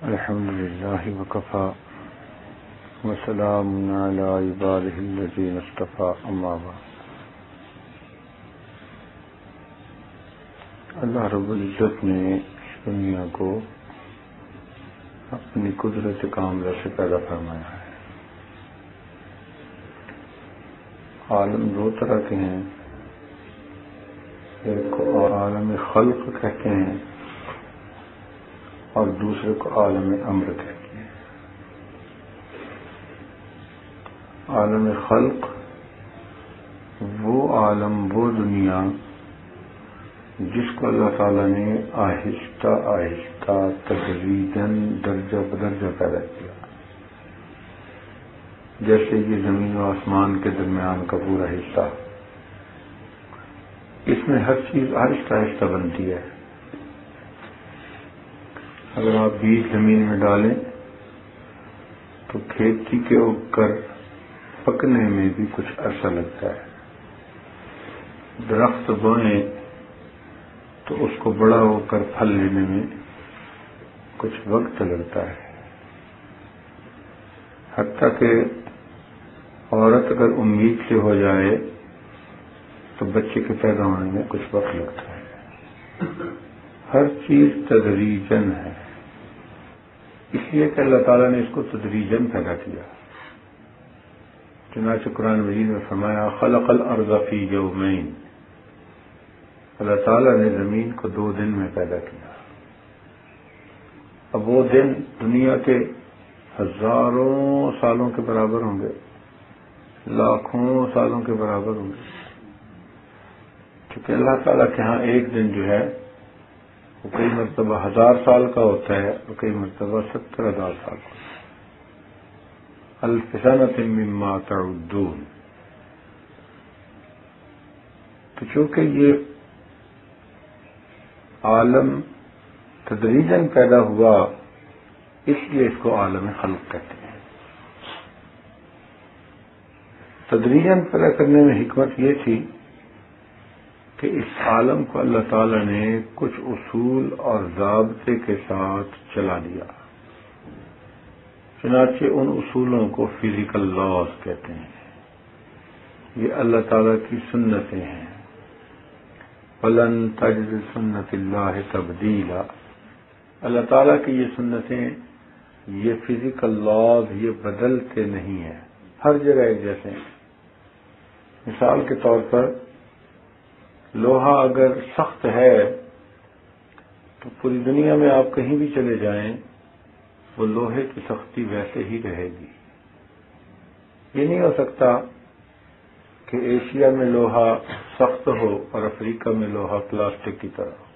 الحمد لله وكفى وسلام على عباده الذين اصطفى اما بعد. اللہ رب العزت نے اس دنیا کو اپنی قدرت کاملہ سے پیدا فرمایا ہے. عالم دو طرح کے ہیں، ایک کو عالم خلق کہتے ہیں اور دوسرے کو عالم امر کہتے ہیں. عالم خلق وہ عالم، وہ دنیا جس کو اللہ تعالیٰ نے آہستہ آہستہ تدریجاً درجہ بدرجہ پیدا کیا، جیسے یہ زمین و آسمان کے درمیان کا پورا حصہ. اس میں ہر چیز آہستہ آہستہ بنتی ہے. اگر آپ بیج زمین میں ڈالیں تو کھیتی کے اگ کر پکنے میں بھی کچھ عرصہ لگتا ہے. درخت بوئیں تو اس کو بڑا ہو کر پھل لینے میں کچھ وقت لگتا ہے. حتیٰ کہ عورت اگر امید سے ہو جائے تو بچے کے پیدا ہونے میں کچھ وقت لگتا ہے. ہر چیز تدریجاً ہے، اس لیے کہ اللہ تعالیٰ نے اس کو تدریجاً پیدا کیا. چنانچہ قرآن مجید میں فرمایا خلق الارض فی یومین، اللہ تعالیٰ نے زمین کو 2 دن میں پیدا کیا. اب وہ دن دنیا کے ہزاروں سالوں کے برابر ہوں گے، لاکھوں سالوں کے برابر ہوں گے، کیونکہ اللہ تعالیٰ کے ہاں ایک دن جو ہے وہ کئی مرتبہ 1000 سال کا ہوتا ہے اور کئی مرتبہ 70,000 سال کا. الف سنۃ مما تعدون. تو چونکہ یہ عالم تدریجاً پیدا ہوا اس لیے اس کو عالم خلق کہتے ہیں. تدریجاً پیدا کرنے میں حکمت یہ تھی کہ اس عالم کو اللہ تعالیٰ نے کچھ اصول اور ضابطے کے ساتھ چلا دیا. چنانچہ ان اصولوں کو فزیکل لاز کہتے ہیں. یہ اللہ تعالیٰ کی سنتیں ہیں. وَلَن تَجِدَ سُنَّتِ اللَّهِ تَبْدِيلًا. اللہ تعالیٰ کی یہ سنتیں، یہ فزیکل لاز، یہ بدلتے نہیں ہیں، ہر جگہ ایک جیسے ہیں. مثال کے طور پر لوہا اگر سخت ہے تو پوری دنیا میں آپ کہیں بھی چلے جائیں وہ لوہے کی سختی ویسے ہی رہے گی. یہ نہیں ہو سکتا کہ ایشیا میں لوہا سخت ہو اور افریقہ میں لوہا پلاسٹک کی طرح ہو.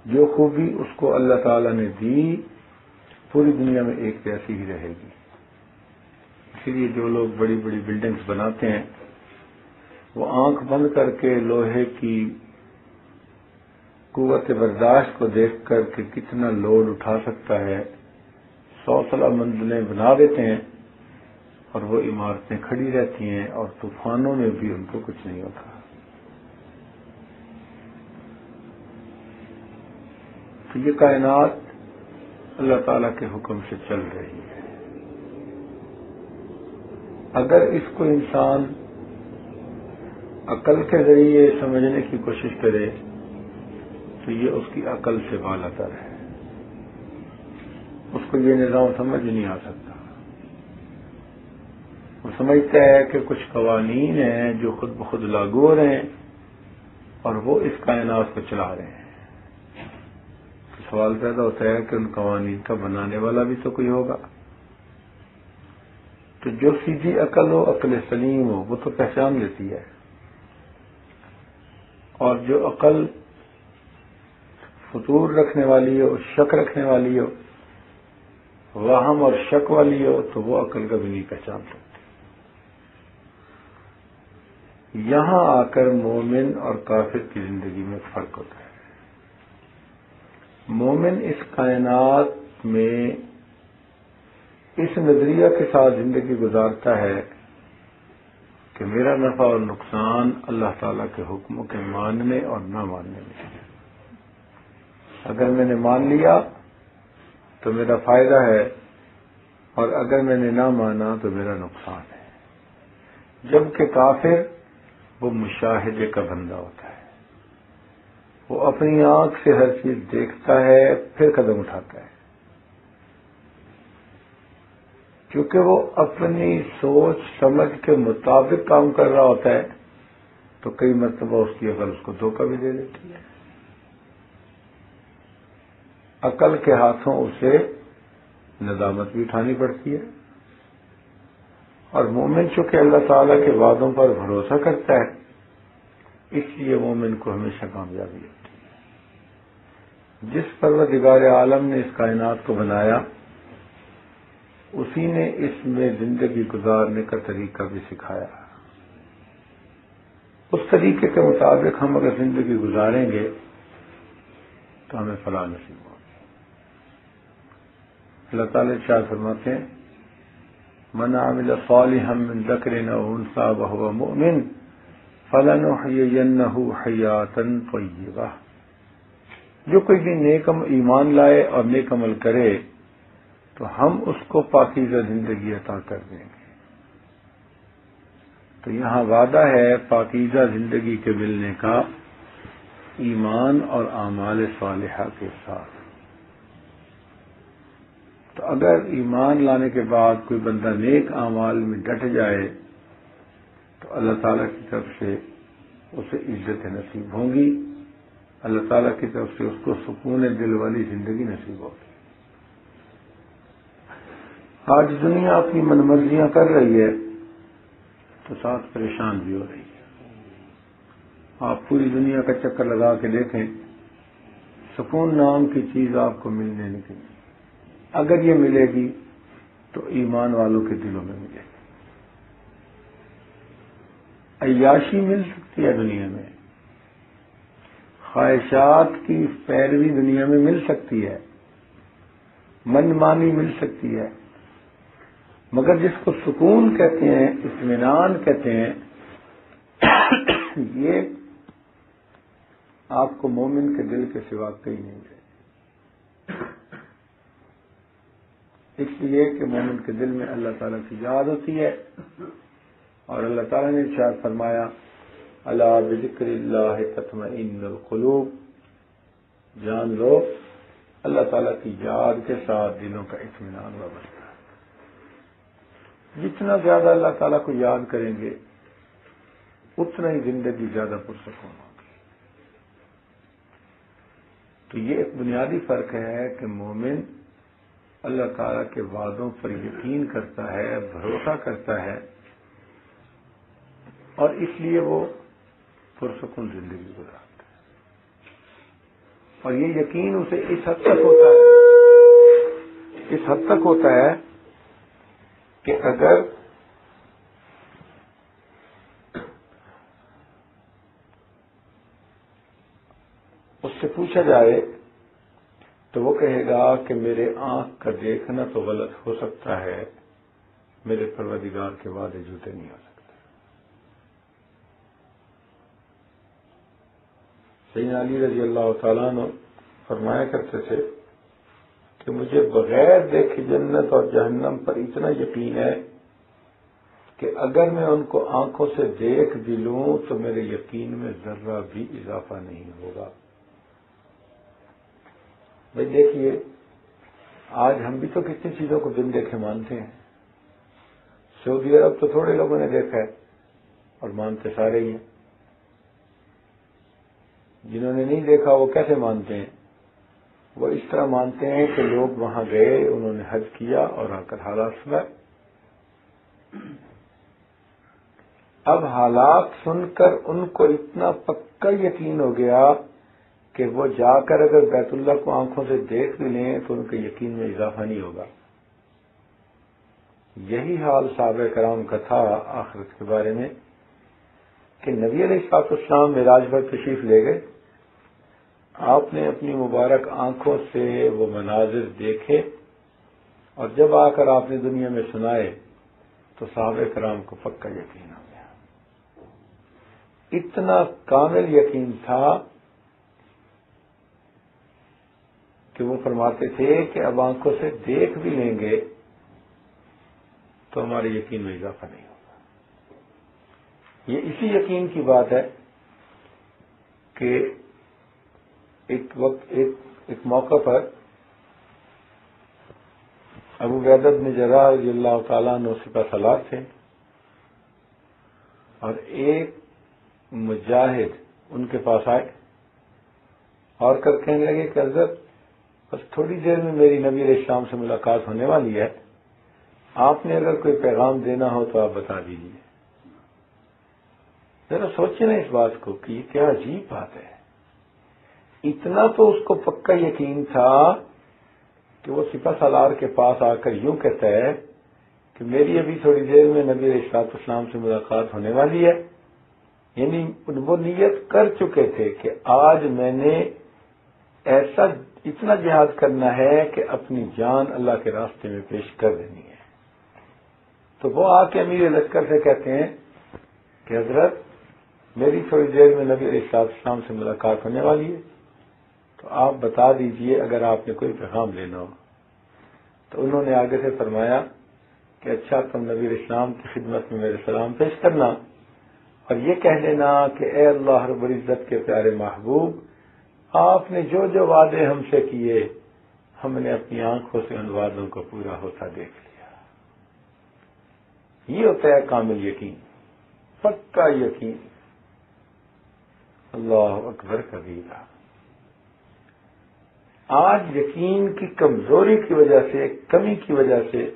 جو خوبی اس کو اللہ تعالیٰ نے دی پوری دنیا میں ایک جیسی ہی رہے گی. اسی لیے جو لوگ بڑی بڑی بلڈنگز بناتے ہیں وہ آنکھ بند کر کے لوہے کی قوت برداشت کو دیکھ کر کہ کتنا لوڈ اٹھا سکتا ہے 100 منزلیں بنا دیتے ہیں اور وہ عمارتیں کھڑی رہتی ہیں اور طوفانوں میں بھی ان کو کچھ نہیں ہوتا. تو یہ کائنات اللہ تعالیٰ کے حکم سے چل رہی ہے. اگر اس کو انسان عقل کے ذریعے سمجھنے کی کوشش کرے تو یہ اس کی عقل سے بالا تر ہے. اس کو یہ نظام سمجھ نہیں آ سکتا. وہ سمجھتا ہے کہ کچھ قوانین ہیں جو خود بخود لاگو ہو رہے ہیں اور وہ اس کائنات کو چلا رہے ہیں. تو سوال پیدا ہوتا ہے کہ ان قوانین کا بنانے والا بھی تو کوئی ہوگا. تو جو سیدھی عقل ہو، عقل سلیم ہو، وہ تو پہچان لیتی ہے. اور جو عقل فطور رکھنے والی ہو، شک رکھنے والی ہو، وہم اور شک والی ہو، تو وہ عقل کا بھی نہیں پہچان سکتی. یہاں آ کر مومن اور کافر کی زندگی میں فرق ہوتا ہے. مومن اس کائنات میں اس نظریہ کے ساتھ زندگی گزارتا ہے کہ میرا نفع اور نقصان اللہ تعالیٰ کے حکموں کے ماننے اور نہ ماننے میں ہے. اگر میں نے مان لیا تو میرا فائدہ ہے، اور اگر میں نے نہ مانا تو میرا نقصان ہے۔ جبکہ کافر وہ مشاہدے کا بندہ ہوتا ہے، وہ اپنی آنکھ سے ہر چیز دیکھتا ہے پھر قدم اٹھاتا ہے، کیونکہ وہ اپنی سوچ سمجھ کے مطابق کام کر رہا ہوتا ہے، تو کئی مرتبہ اس کی عقل اس کو دھوکہ بھی دے دیتی ہے، عقل کے ہاتھوں اسے ندامت بھی اٹھانی پڑتی ہے۔ اور مومن چونکہ اللہ تعالیٰ کے وعدوں پر بھروسہ کرتا ہے، اس لیے مومن کو ہمیشہ کامیابی ہوتی ہے۔ جس پروردگار عالم نے اس کائنات کو بنایا، اسی نے اس میں زندگی گزارنے کا طریقہ بھی سکھایا۔ اس طریقے کے مطابق ہم اگر زندگی گزاریں گے تو ہمیں فلاح نصیب ہوگی۔ اللہ تعالیٰ ارشاد فرماتے ہیں، من عمل صالحا من ذکر او انثى وهو مؤمن فلنحيينه حیاتا طیبہ۔ جو کوئی بھی نیک ایمان لائے اور نیک عمل کرے تو ہم اس کو پاکیزہ زندگی عطا کر دیں گے۔ تو یہاں وعدہ ہے پاکیزہ زندگی کے ملنے کا ایمان اور اعمال صالحہ کے ساتھ۔ تو اگر ایمان لانے کے بعد کوئی بندہ نیک اعمال میں ڈٹ جائے تو اللہ تعالیٰ کی طرف سے اسے عزت نصیب ہوں گی، اللہ تعالیٰ کی طرف سے اس کو سکون دل والی زندگی نصیب ہوگی۔ آج دنیا اپنی من مرضیاں کر رہی ہے تو ساتھ پریشان بھی ہو رہی ہے۔ آپ پوری دنیا کا چکر لگا کے دیکھیں، سکون نام کی چیز آپ کو ملنے نہیں گئی۔ اگر یہ ملے گی تو ایمان والوں کے دلوں میں ملے گی۔ عیاشی مل سکتی ہے دنیا میں، خواہشات کی پیروی دنیا میں مل سکتی ہے، من مانی مل سکتی ہے، مگر جس کو سکون کہتے ہیں، اطمینان کہتے ہیں، یہ آپ کو مومن کے دل کے سوا کہیں نہیں ملے۔ اس لیے کہ مومن کے دل میں اللہ تعالیٰ کی یاد ہوتی ہے، اور اللہ تعالیٰ نے ارشاد فرمایا، الا بذکر اللہ تطمئن القلوب، جان لو اللہ تعالیٰ کی یاد کے ساتھ دلوں کا اطمینان وابستہ ہے۔ جتنا زیادہ اللہ تعالیٰ کو یاد کریں گے اتنا ہی زندگی زیادہ پرسکون ہوگی۔ تو یہ ایک بنیادی فرق ہے کہ مومن اللہ تعالیٰ کے وعدوں پر یقین کرتا ہے، بھروسہ کرتا ہے، اور اس لیے وہ پرسکون زندگی گزارتا ہے۔ اور یہ یقین اسے اس حد تک ہوتا ہے کہ اگر اس سے پوچھا جائے تو وہ کہے گا کہ میرے آنکھ کا دیکھنا تو غلط ہو سکتا ہے، میرے پروردگار کے وعدے جھوٹے نہیں ہو سکتے۔ سیدنا علی رضی اللہ تعالیٰ عنہ فرمایا کرتے تھے کہ مجھے بغیر دیکھے جنت اور جہنم پر اتنا یقین ہے کہ اگر میں ان کو آنکھوں سے دیکھ بھی لوں تو میرے یقین میں ذرہ بھی اضافہ نہیں ہوگا۔ بھائی دیکھیے، آج ہم بھی تو کتنی چیزوں کو بن دیکھے مانتے ہیں۔ سعودی عرب تو تھوڑے لوگوں نے دیکھا ہے اور مانتے سارے ہی ہیں۔ جنہوں نے نہیں دیکھا وہ کیسے مانتے ہیں؟ وہ اس طرح مانتے ہیں کہ لوگ وہاں گئے، انہوں نے حج کیا اور آ کر حالات سنائے۔ اب حالات سن کر ان کو اتنا پکا یقین ہو گیا کہ وہ جا کر اگر بیت اللہ کو آنکھوں سے دیکھ بھی لیں تو ان کے یقین میں اضافہ نہیں ہوگا۔ یہی حال صحابہ کرام کا تھا آخرت کے بارے میں کہ نبی علیہ السلام معراج پر تشریف لے گئے، آپ نے اپنی مبارک آنکھوں سے وہ مناظر دیکھے، اور جب آ کر آپ نے دنیا میں سنائے تو صحابہ کرام کو پکا یقین ہو گیا۔ اتنا کامل یقین تھا کہ وہ فرماتے تھے کہ اب آنکھوں سے دیکھ بھی لیں گے تو ہمارے یقین میں اضافہ نہیں ہوگا. یہ اسی یقین کی بات ہے کہ ایک موقع پر ابو عبیدہ بن جراح رضی اللہ تعالیٰ عنہ سپہ سالار تھے اور ایک مجاہد ان کے پاس آئے اور کہنے لگے کہ حضرت بس تھوڑی دیر میں میری نبی علیہ السلام سے ملاقات ہونے والی ہے، آپ نے اگر کوئی پیغام دینا ہو تو آپ بتا دیجیے. ذرا سوچیں نا اس بات کو کہ یہ کیا عجیب بات ہے. اتنا تو اس کو پکا یقین تھا کہ وہ سپہ سالار کے پاس آ کر یوں کہتا ہے کہ میری ابھی تھوڑی دیر میں نبی علیہ السلام سے ملاقات ہونے والی ہے. یعنی وہ نیت کر چکے تھے کہ آج میں نے ایسا اتنا جہاد کرنا ہے کہ اپنی جان اللہ کے راستے میں پیش کر دینی ہے. تو وہ آ کے امیر لشکر سے کہتے ہیں کہ حضرت میری تھوڑی دیر میں نبی علیہ السلام سے ملاقات ہونے والی ہے، تو آپ بتا دیجئے اگر آپ نے کوئی پیغام لینا ہو. تو انہوں نے آگے سے فرمایا کہ اچھا تم نبی علیہ السلام کی خدمت میں میرے سلام پیش کرنا اور یہ کہہ دینا کہ اے اللہ رب العزت کے پیارے محبوب، آپ نے جو جو وعدے ہم سے کیے ہم نے اپنی آنکھوں سے ان وعدوں کو پورا ہوتا دیکھ لیا. یہ ہوتا ہے کامل یقین، پکا یقین. اللہ اکبر کبیرہ. آج یقین کی کمزوری کی وجہ سے، کمی کی وجہ سے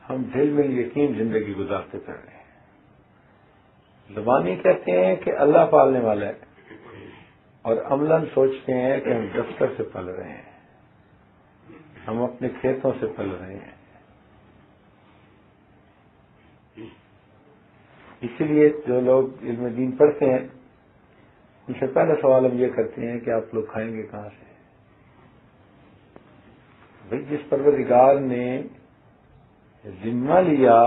ہم دل میں یقین زندگی گزارتے پھر رہے ہیں. زبانی کہتے ہیں کہ اللہ پالنے والا ہے اور عملاً سوچتے ہیں کہ ہم دفتر سے پل رہے ہیں، ہم اپنے کھیتوں سے پل رہے ہیں. اسی لیے جو لوگ علم دین پڑھتے ہیں ان سے پہلا سوال ہم یہ کرتے ہیں کہ آپ لوگ کھائیں گے کہاں سے؟ بھئی جس پروردگار نے ذمہ لیا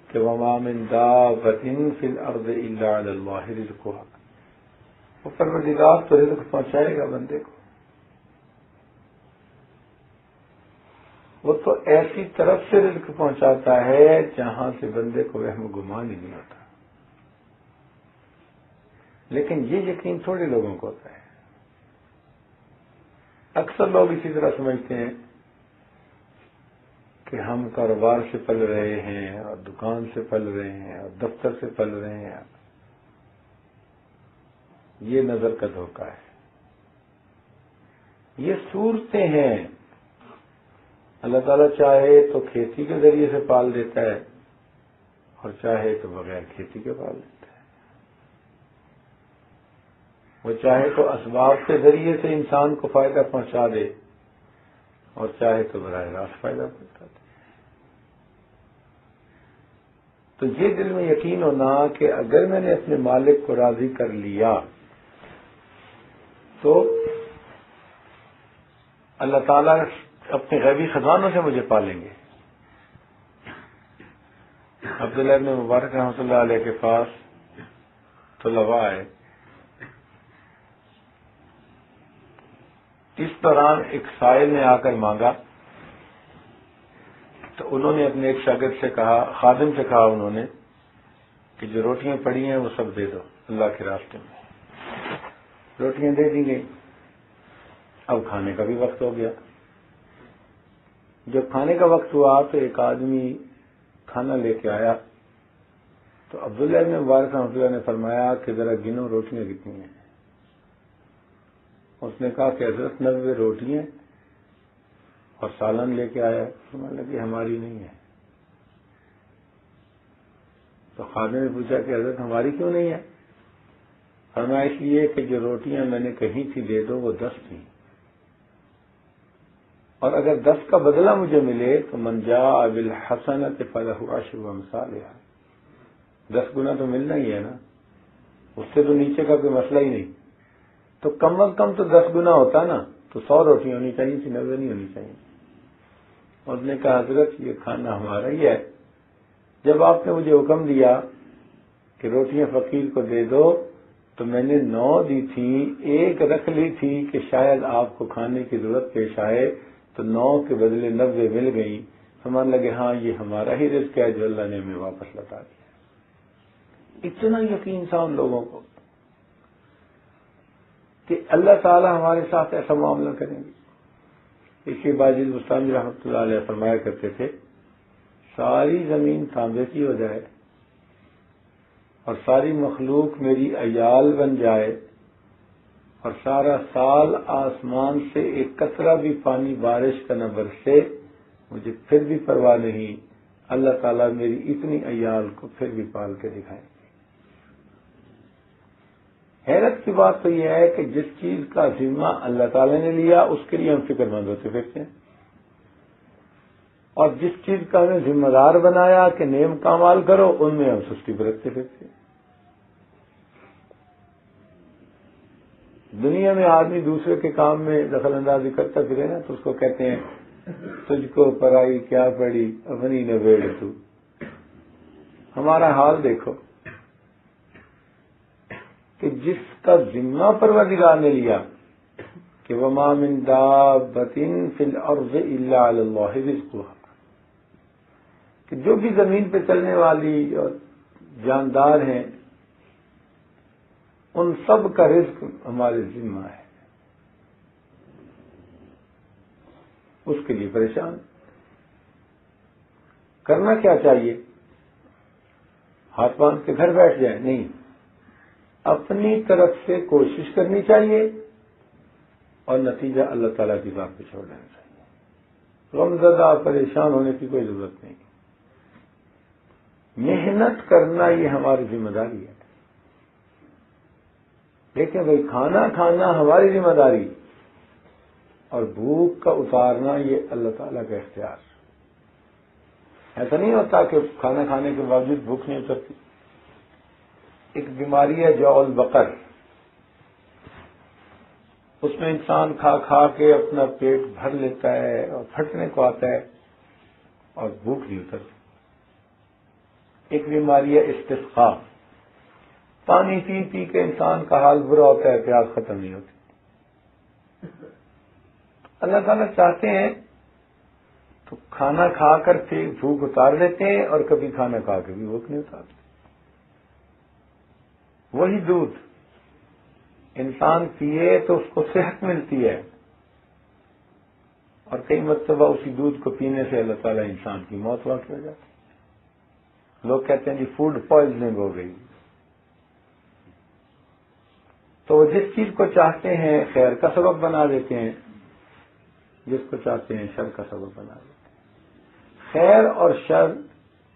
کہ وَمَا مِن دَابَّةٍ فِي الْأَرْضِ إِلَّا عَلَى اللَّهِ رِزْقُهَا، وہ پروردگار تو رزق پہنچائے گا بندے کو. وہ تو ایسی طرف سے رزق پہنچاتا ہے جہاں سے بندے کو وہم گمان ہی نہیں ہوتا. لیکن یہ یقین تھوڑے لوگوں کو ہوتا ہے. اکثر لوگ اسی طرح سمجھتے ہیں کہ ہم کاروبار سے پل رہے ہیں اور دکان سے پل رہے ہیں اور دفتر سے پل رہے ہیں. یہ نظر کا دھوکہ ہے. یہ صورتیں ہیں. اللہ تعالیٰ چاہے تو کھیتی کے ذریعے سے پال دیتا ہے اور چاہے تو بغیر کھیتی کے پال دیتا ہے. وہ چاہے تو اسباب کے ذریعے سے انسان کو فائدہ پہنچا دے اور چاہے تو براہ راست فائدہ پہنچا دے. تو یہ دل میں یقین ہونا کہ اگر میں نے اپنے مالک کو راضی کر لیا تو اللہ تعالیٰ اپنے غیبی خزانوں سے مجھے پالیں گے. عبداللہ ابن مبارک رحمۃ اللہ علیہ کے پاس طلباء آئے. اس دوران ایک سائل نے آ کر مانگا تو انہوں نے اپنے ایک شاگرد سے کہا، خادم سے کہا انہوں نے کہ جو روٹیاں پڑی ہیں وہ سب دے دو اللہ کے راستے میں. روٹیاں دے دی گئی. اب کھانے کا بھی وقت ہو گیا. جب کھانے کا وقت ہوا تو ایک آدمی کھانا لے کے آیا تو عبداللہ ابن مبارک رحمۃ اللہ نے فرمایا کہ ذرا گنو روٹیاں کتنی ہیں. اس نے کہا کہ حضرت 90 روٹیاں اور سالن لے کے آیا. فرمانے لگے ہماری نہیں ہے. تو خادم نے پوچھا کہ حضرت ہماری کیوں نہیں ہے؟ فرمایا اس لیے کہ جو روٹیاں میں نے کہیں تھی دے دو وہ 10 تھیں اور اگر 10 کا بدلہ مجھے ملے تو من جاء بالحسنۃ فلہ عشر امثالھا. 10 گنا تو ملنا ہی ہے نا، اس سے تو نیچے کا کوئی مسئلہ ہی نہیں. تو کم از کم تو 10 گنا ہوتا نا، تو 100 روٹیاں ہونی چاہیے تھی، 90 نہیں ہونی چاہیے. اس نے کہا حضرت یہ کھانا ہمارا ہی ہے. جب آپ نے مجھے حکم دیا کہ روٹیاں فقیر کو دے دو تو میں نے 9 دی تھی، ایک رکھ لی تھی کہ شاید آپ کو کھانے کی ضرورت پیش آئے، تو 9 کے بدلے 90 مل گئی، سمجھ لگے ہاں یہ ہمارا ہی رزق ہے جو اللہ نے ہمیں واپس لوٹا دیا۔ اتنا یقین تھا ان لوگوں کو کہ اللہ تعالی ہمارے ساتھ ایسا معاملہ کریں گے۔ اس کے بعد بستانی رحمۃ اللہ علیہ فرمایا کرتے تھے، ساری زمین تانبے کی ہو جائے اور ساری مخلوق میری عیال بن جائے اور سارا سال آسمان سے ایک قطرہ بھی پانی بارش کا نہ برسے، مجھے پھر بھی پرواہ نہیں، اللہ تعالیٰ میری اتنی عیال کو پھر بھی پال کے دکھائیں گے۔ حیرت کی بات تو یہ ہے کہ جس چیز کا ذمہ اللہ تعالیٰ نے لیا اس کے لیے ہم فکر مند ہوتے پھرتے ہیں، اور جس چیز کا ہمیں ذمہ دار بنایا کہ نیم کامال کرو ان میں ہم سستی برتتے پھرتے ہیں۔ دنیا میں آدمی دوسرے کے کام میں دخل اندازی کرتا پھرے نا تو اس کو کہتے ہیں تجھ کو پرائی کیا پڑی اپنی نبیڑ تو۔ ہمارا حال دیکھو کہ جس کا ذمہ پروردگار نے لیا کہ وما من دابۃ فی الارض الا علی اللہ رزقها، کہ جو بھی زمین پہ چلنے والی اور جاندار ہیں ان سب کا رزق ہمارے ذمہ ہے، اس کے لیے پریشان کرنا کیا چاہیے؟ ہاتھ باندھ کے گھر بیٹھ جائیں؟ نہیں، اپنی طرف سے کوشش کرنی چاہیے اور نتیجہ اللہ تعالیٰ کی ذات پہ چھوڑ دینا چاہیے۔ غمزدہ پریشان ہونے کی کوئی ضرورت نہیں، محنت کرنا یہ ہماری ذمہ داری ہے۔ دیکھیں بھائی، کھانا کھانا ہماری ذمہ داری اور بھوک کا اتارنا یہ اللہ تعالیٰ کا اختیار۔ ایسا نہیں ہوتا کہ کھانا کھانے کے باوجود بھوک نہیں اترتی۔ ایک بیماری ہے جوع البقر، اس میں انسان کھا کھا کے اپنا پیٹ بھر لیتا ہے اور پھٹنے کو آتا ہے اور بھوک نہیں اترتی۔ ایک بیماری ہے استسقاء، پانی پی پی کے انسان کا حال برا ہوتا ہے، پیاس ختم نہیں ہوتی۔ اللہ تعالیٰ چاہتے ہیں تو کھانا کھا کر کے بھوک اتار دیتے ہیں اور کبھی کھانا کھا کے بھی بھوک نہیں اتارتے۔ وہی دودھ انسان پیے تو اس کو صحت ملتی ہے، اور کئی مرتبہ اسی دودھ کو پینے سے اللہ تعالیٰ انسان کی موت واقع ہو جاتی ہے۔ لوگ کہتے ہیں جی فوڈ پوائزننگ ہو گئی۔ تو وہ جس چیز کو چاہتے ہیں خیر کا سبب بنا دیتے ہیں، جس کو چاہتے ہیں شر کا سبب بنا دیتے ہیں۔ خیر اور شر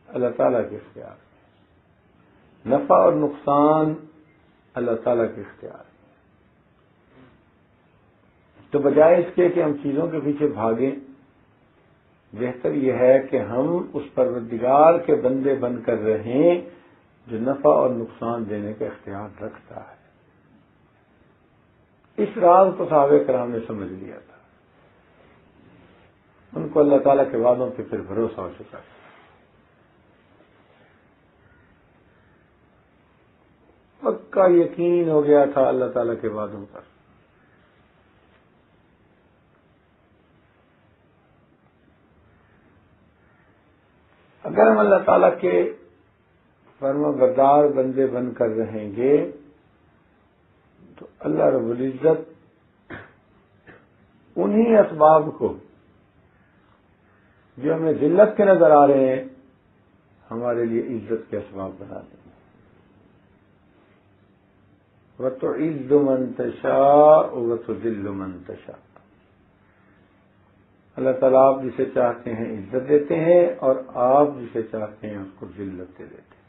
اللہ تعالیٰ کے اختیار ہے، نفع اور نقصان اللہ تعالیٰ کے اختیار ہے۔ تو بجائے اس کے کہ ہم چیزوں کے پیچھے بھاگیں، بہتر یہ ہے کہ ہم اس پروردگار کے بندے بن کر رہیں جو نفع اور نقصان دینے کا اختیار رکھتا ہے۔ اس راز کو صحابہ کرام نے سمجھ لیا تھا، ان کو اللہ تعالیٰ کے وعدوں پہ پھر بھروسہ ہو چکا تھا۔ پکا یقین ہو گیا تھا اللہ تعالیٰ کے وعدوں پر۔ اگر ہم اللہ تعالیٰ کے فرما بردار بندے بن کر رہیں گے تو اللہ رب العزت انہی اسباب کو جو ہمیں ذلت کے نظر آ رہے ہیں ہمارے لیے عزت کے اسباب بنا دیں گے۔ وَتُعِزُّ مَن تَشَاءُ وَتُذِلُّ مَن تَشَاءُ، اللہ تعالیٰ آپ جسے چاہتے ہیں عزت دیتے ہیں اور آپ جسے چاہتے ہیں اس کو ذلت دے دیتے ہیں۔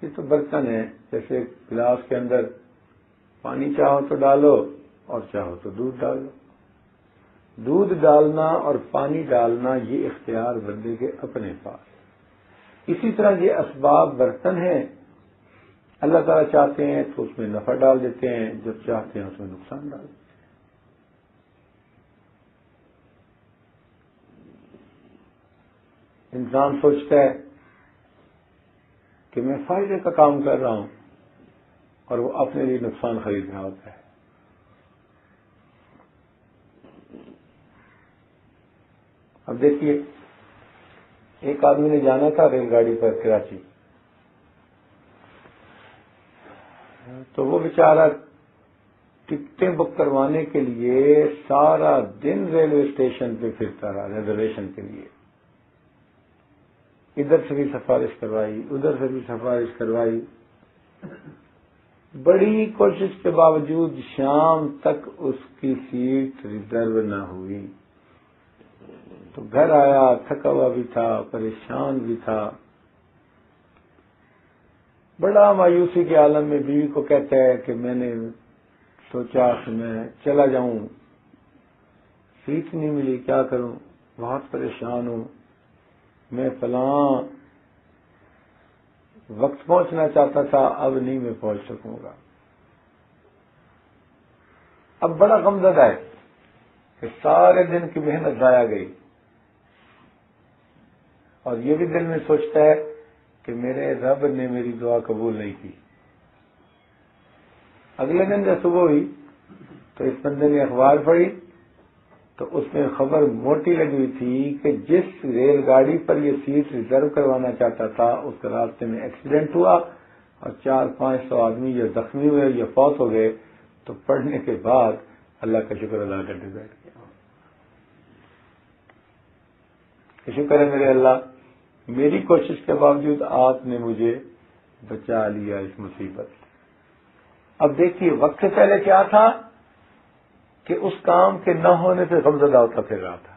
یہ تو برتن ہے، جیسے گلاس کے اندر پانی چاہو تو ڈالو اور چاہو تو دودھ ڈالو۔ دودھ ڈالنا اور پانی ڈالنا یہ اختیار بندے کے اپنے پاس۔ اسی طرح یہ اسباب برتن ہیں، اللہ تعالیٰ چاہتے ہیں تو اس میں نفع ڈال دیتے ہیں، جب چاہتے ہیں اس میں نقصان ڈال دیتے ہیں۔ انسان سوچتا ہے کہ میں فائدے کا کام کر رہا ہوں، اور وہ اپنے لیے نقصان خرید رہا ہوتا ہے. اب دیکھیے، ایک آدمی نے جانا تھا ریل گاڑی پر کراچی، تو وہ بیچارہ ٹکٹیں بک کروانے کے لیے سارا دن ریلوے اسٹیشن پہ پھرتا رہا ریزرویشن کے لیے. ادھر سے بھی سفارش کروائی، ادھر سے بھی سفارش کروائی، بڑی کوشش کے باوجود شام تک اس کی سیٹ ریزرو نہ ہوئی. تو گھر آیا، تھکا ہوا بھی تھا، پریشان بھی تھا، بڑا مایوسی کے عالم میں بیوی کو کہتا ہے کہ میں نے سوچا کہ میں چلا جاؤں، سیٹ نہیں ملی، کیا کروں، بہت پریشان ہوں، میں فلاں وقت پہنچنا چاہتا تھا، اب نہیں میں پہنچ سکوں گا. اب بڑا غمزدہ ہے کہ سارے دن کی محنت ضائع گئی، اور یہ بھی دل میں سوچتا ہے کہ میرے رب نے میری دعا قبول نہیں کی. اگلے دن جب صبح ہوئی تو اس بندے نے اخبار پڑھی تو اس میں خبر موٹی لگی ہوئی تھی کہ جس ریل گاڑی پر یہ سیٹ ریزرو کروانا چاہتا تھا اس کے راستے میں ایکسیڈنٹ ہوا اور 400-500 آدمی یا زخمی ہوئے یا فوت ہو گئے. تو پڑھنے کے بعد اللہ کا شکر ادا کرتے بیٹھ گیا کہ شکر ہے میرے اللہ، میری کوشش کے باوجود آپ نے مجھے بچا لیا اس مصیبت سے. اب دیکھیے، وقت سے پہلے کیا تھا کہ اس کام کے نہ ہونے سے غمزدہ ہوتا پھر رہا تھا،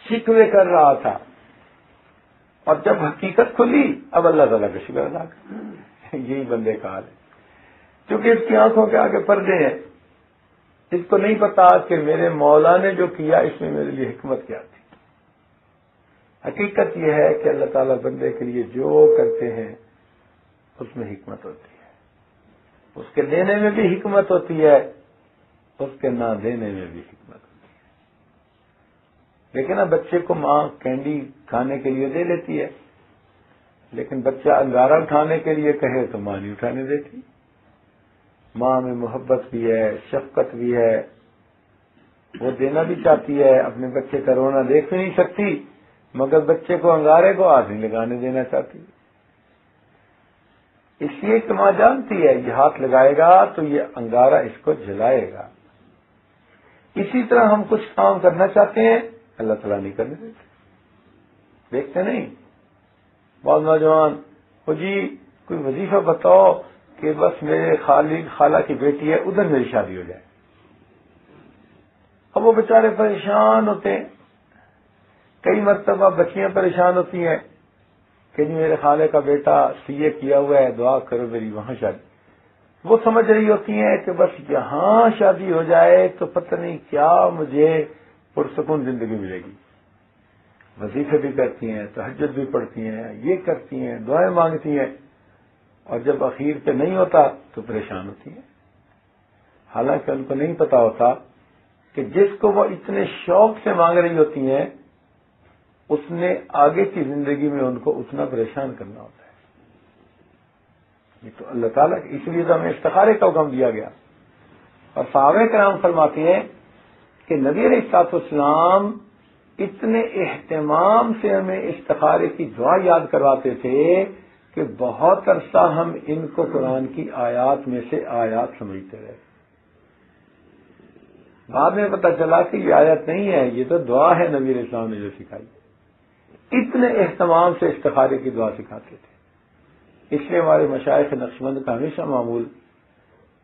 شکوے کر رہا تھا، اور جب حقیقت کھلی اب اللہ تعالیٰ کا شکر ادا کر. یہی بندے کا حال ہے، کیونکہ اس کی آنکھوں کے آگے پردے ہیں، اس کو نہیں پتا کہ میرے مولا نے جو کیا اس میں میرے لیے حکمت کیا تھی. حقیقت یہ ہے کہ اللہ تعالیٰ بندے کے لیے جو کرتے ہیں اس میں حکمت ہوتی ہے، اس کے دینے میں بھی حکمت ہوتی ہے، اس کے نہ دینے میں بھی حکمت ہوتی ہے. لیکن اب بچے کو ماں کینڈی کھانے کے لیے دے لیتی ہے، لیکن بچہ انگارہ اٹھانے کے لیے کہے تو ماں نہیں اٹھانے دیتی. ماں میں محبت بھی ہے، شفقت بھی ہے، وہ دینا بھی چاہتی ہے، اپنے بچے کا رونا دیکھ بھی نہیں سکتی، مگر بچے کو انگارے کو ہاتھ نہیں لگانے دینا چاہتی. اس لیے کہ ماں جانتی ہے یہ ہاتھ لگائے گا تو یہ انگارہ اس کو جلائے گا. اسی طرح ہم کچھ کام کرنا چاہتے ہیں، اللہ تعالیٰ نہیں کرنے دیتے. دیکھتے نہیں بہت نوجوان، وہ جی کوئی وظیفہ بتاؤ کہ بس میرے خالہ کی بیٹی ہے ادھر میری شادی ہو جائے. اب وہ بیچارے پریشان ہوتے ہیں. کئی مرتبہ بچیاں پریشان ہوتی ہیں کہ جی میرے خالے کا بیٹا CA کیا ہوا ہے، دعا کرو میری وہاں شادی. وہ سمجھ رہی ہوتی ہیں کہ بس یہاں شادی ہو جائے تو پتہ نہیں کیا مجھے پرسکون زندگی ملے گی. وظیفے بھی کرتی ہیں، تہجد بھی پڑھتی ہیں، یہ کرتی ہیں، دعائیں مانگتی ہیں، اور جب اخیر پہ نہیں ہوتا تو پریشان ہوتی ہیں. حالانکہ ان کو نہیں پتا ہوتا کہ جس کو وہ اتنے شوق سے مانگ رہی ہوتی ہیں اس نے آگے کی زندگی میں ان کو اتنا پریشان کرنا ہوتا ہے. یہ تو اللہ تعالیٰ اس لیے تو ہمیں استخارے کا حکم دیا گیا. اور صحابہ کرام فرماتے ہیں کہ نبی علیہ الصلوۃ والسلام اتنے اہتمام سے ہمیں استخارے کی دعا یاد کرواتے تھے کہ بہت عرصہ ہم ان کو قرآن کی آیات میں سے آیات سمجھتے رہے. بعد میں پتہ چلا کہ یہ آیت نہیں ہے، یہ تو دعا ہے نبی علیہ السلام نے جو سکھائی. اتنے اہتمام سے استخارے کی دعا سکھاتے تھے. اس لیے ہمارے مشائخ نقشبند کا ہمیشہ معمول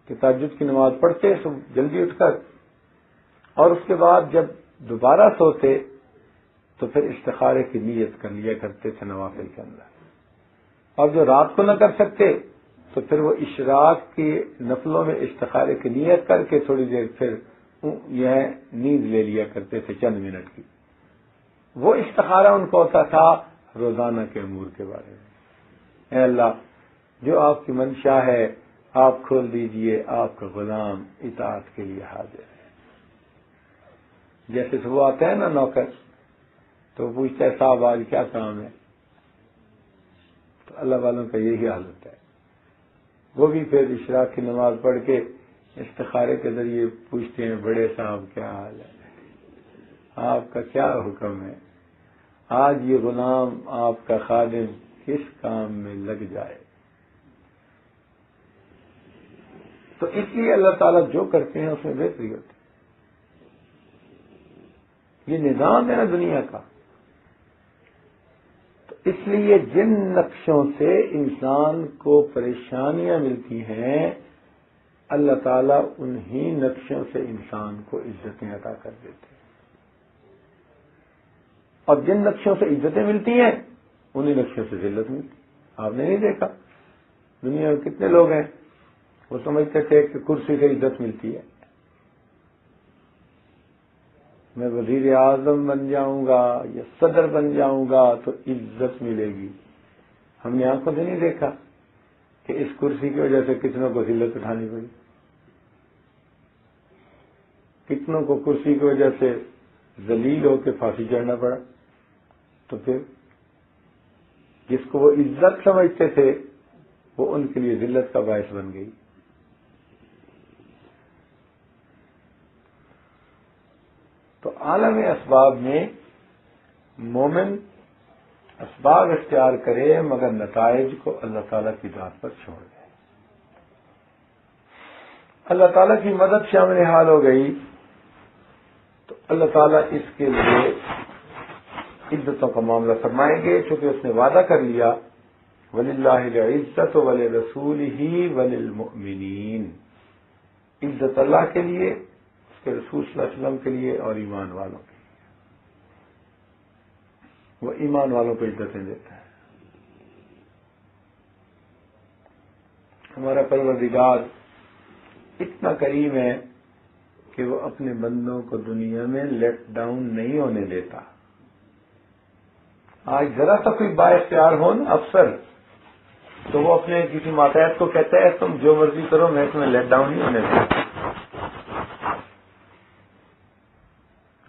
کہ تہجد کی نماز پڑھتے صبح جلدی اٹھ کر، اور اس کے بعد جب دوبارہ سوتے تو پھر استخارے کی نیت کر لیا کرتے تھے نوافل کے اندر. اور جو رات کو نہ کر سکتے تو پھر وہ اشراق کی نفلوں میں استخارے کی نیت کر کے تھوڑی دیر پھر یہ نیند لے لیا کرتے تھے چند منٹ کی. وہ استخارہ ان کو ہوتا تھا روزانہ کے امور کے بارے میں. اے اللہ، جو آپ کی منشا ہے آپ کھول دیجئے، آپ کا غلام اطاعت کے لیے حاضر ہے. جیسے صبح آتا ہے نا نوکر تو پوچھتا ہے صاحب آج کیا کام ہے، تو اللہ والوں کا یہی حال ہوتا ہے. وہ بھی پھر اشراق کی نماز پڑھ کے استخارے کے ذریعے پوچھتے ہیں بڑے صاحب کیا حال ہے، آپ کا کیا حکم ہے، آج یہ غلام آپ کا خادم کس کام میں لگ جائے۔ تو اس لیے اللہ تعالیٰ جو کرتے ہیں اس میں بہتری ہوتی ہے۔ یہ نظام ہے نا دنیا کا، تو اس لیے جن نقشوں سے انسان کو پریشانیاں ملتی ہیں اللہ تعالیٰ انہی نقشوں سے انسان کو عزتیں عطا کر دیتے ہیں، اور جن نقشوں سے عزتیں ملتی ہیں انہی نقشوں سے ذلت ملتی ہے۔ آپ نے نہیں دیکھا دنیا میں کتنے لوگ ہیں وہ سمجھتے تھے کہ کرسی سے عزت ملتی ہے، میں وزیر اعظم بن جاؤں گا یا صدر بن جاؤں گا تو عزت ملے گی۔ ہم نے آنکھوں سے نہیں دیکھا کہ اس کرسی کی وجہ سے کتنوں کو ذلت اٹھانی پڑی، کتنوں کو کرسی کی وجہ سے ذلیل ہو کے پھانسی چڑھنا پڑا۔ تو پھر جس کو وہ عزت سمجھتے تھے وہ ان کے لیے ذلت کا باعث بن گئی۔ تو عالم اسباب میں مومن اسباب اختیار کرے مگر نتائج کو اللہ تعالیٰ کی ذات پر چھوڑ دے۔ اللہ تعالیٰ کی مدد شامل حال ہو گئی تو اللہ تعالیٰ اس کے لیے عزتوں کا معاملہ فرمائیں گے، چونکہ اس نے وعدہ کر لیا وَلِلَّهِ الْعِزَّةُ وَلِرَسُولِهِ وَلِلْمُؤْمِنِينَ، عزت اللہ کے لیے، اس کے رسول صلی اللہ علیہ وسلم کے لیے اور ایمان والوں کے لیے۔ وہ ایمان والوں کو عزتیں دیتا ہے۔ ہمارا پروردگار اتنا کریم ہے کہ وہ اپنے بندوں کو دنیا میں لیٹ ڈاؤن نہیں ہونے دیتا۔ آج ذرا سا کوئی با اختیار ہو نا افسر تو وہ اپنے کسی ماتحت کو کہتا ہے تم جو مرضی کرو میں تمہیں لیٹ ڈاؤن نہیں ہونے دیتا۔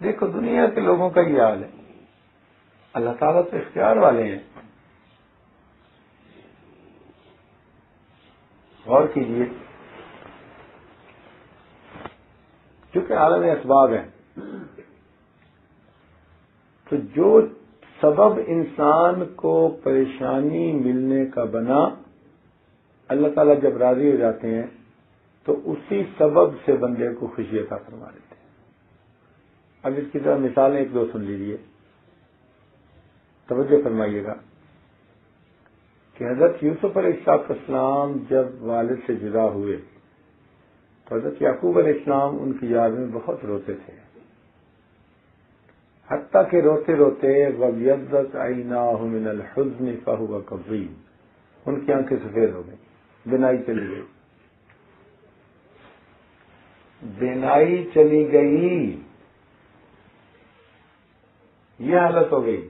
دیکھو دنیا کے لوگوں کا یہ حال ہے، اللہ تعالیٰ تو اختیار والے ہیں۔ غور کیجیے، کیونکہ عالم اسباب ہے تو جو سبب انسان کو پریشانی ملنے کا بنا اللہ تعالیٰ جب راضی ہو جاتے ہیں تو اسی سبب سے بندے کو خوشی عطا فرما دیتے ہیں۔ اب اس کی طرح مثالیں ایک دو سن لیجیے، توجہ فرمائیے گا کہ حضرت یوسف علیہ السلام جب والد سے جدا ہوئے تو حضرت یعقوب علیہ السلام ان کی یاد میں بہت روتے تھے، حتیٰ کہ روتے روتے وَابْيَضَّتْ عَيْنَاهُ مِنَ الْحُزْنِ فَهُوَ كَظِيمٌ، ان کی آنکھیں سفید ہو گئی، بینائی چلی گئی، بینائی چلی گئی، یہ حالت ہو گئی۔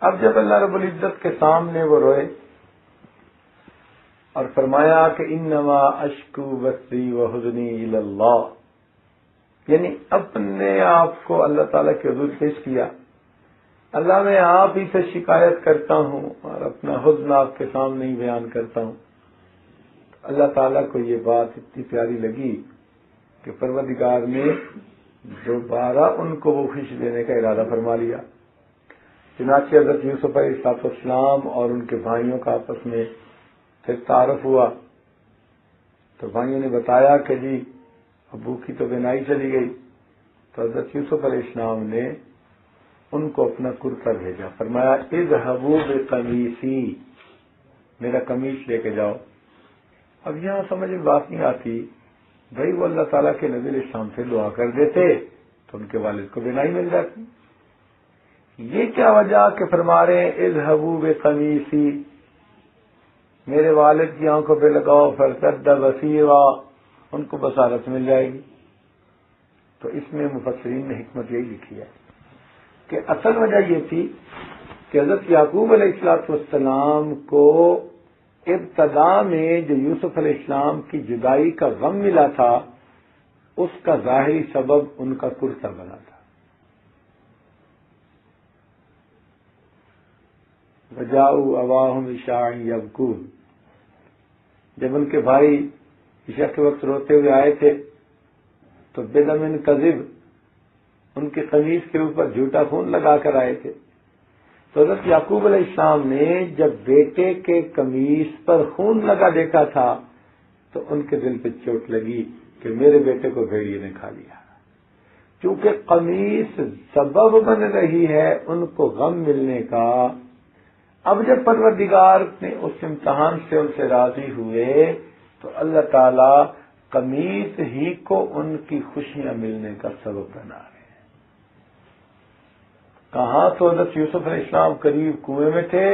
اب جب اللہ رب العزت کے سامنے وہ روئے اور فرمایا کہ انما اشکو بثی وحزنی الی اللہ، یعنی اپنے آپ کو اللہ تعالیٰ کے حضور پیش کیا، اللہ میں آپ ہی سے شکایت کرتا ہوں اور اپنا حزن آپ کے سامنے ہی بیان کرتا ہوں۔ اللہ تعالیٰ کو یہ بات اتنی پیاری لگی کہ پروردگار نے دوبارہ ان کو وہ خوشی دینے کا ارادہ فرما لیا۔ چنانچہ حضرت یوسف علیہ السلام اور ان کے بھائیوں کا آپس میں پھر تعارف ہوا تو بھائیوں نے بتایا کہ جی ابو کی تو بینائی چلی گئی، تو حضرت یوسف علیہ السلام نے ان کو اپنا کرتا بھیجا، فرمایا اذهبوا بقمیصی، میرا قمیص لے کے جاؤ۔ اب یہاں سمجھ میں بات نہیں آتی، بھائی وہ اللہ تعالیٰ کے نبی علیہ السلام سے دعا کر دیتے تو ان کے والد کو بینائی مل جاتی، یہ کیا وجہ کہ فرما رہے ہیں اذهبوا بقمیصی، میرے والد کی آنکھوں پہ لگاؤ فرتد بصیرا، ان کو بصارت مل جائے گی۔ تو اس میں مفسرین نے حکمت یہی لکھی ہے کہ اصل وجہ یہ تھی کہ حضرت یعقوب علیہ السلام کو ابتدا میں جو یوسف علیہ السلام کی جدائی کا غم ملا تھا اس کا ظاہری سبب ان کا کرتا بنا تھا۔ وجاؤ اباہم عشاء یبکون، جب ان کے بھائی عشاء کے وقت روتے ہوئے آئے تھے تو بدم کذب، ان کی قمیص کے اوپر جھوٹا خون لگا کر آئے تھے. تو حضرت یعقوب علیہ السلام نے جب بیٹے کے قمیص پر خون لگا دیکھا تھا تو ان کے دل پہ چوٹ لگی کہ میرے بیٹے کو بھیڑیے نے کھا لیا. چونکہ قمیص سبب بن رہی ہے ان کو غم ملنے کا. اب جب پروردگار نے اس امتحان سے ان سے راضی ہوئے تو اللہ تعالی قمیص ہی کو ان کی خوشیاں ملنے کا سبب بنا رہے ہیں. کہاں تو حضرت یوسف علیہ السلام قریب کنویں میں تھے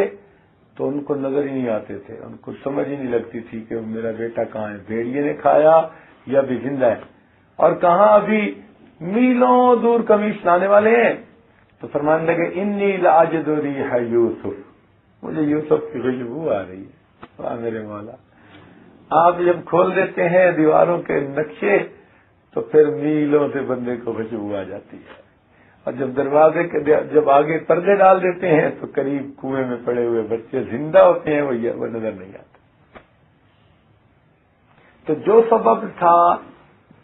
تو ان کو نظر ہی نہیں آتے تھے، ان کو سمجھ ہی نہیں لگتی تھی کہ میرا بیٹا کہاں ہے، بھیڑیے نے کھایا یا بھی زندہ ہے. اور کہاں ابھی میلوں دور قمیص لانے والے ہیں تو فرمانے لگے انی لاجد ریح یوسف، مجھے یوسف کی خوشبو آ رہی ہے. واہ میرے مولا، آپ جب کھول دیتے ہیں دیواروں کے نقشے تو پھر میلوں سے بندے کو خوشبو آ جاتی ہے. اور جب دروازے کے جب آگے پردے ڈال دیتے ہیں تو قریب کنویں میں پڑے ہوئے بچے زندہ ہوتے ہیں، وہ نظر نہیں آتے. تو جو سبب تھا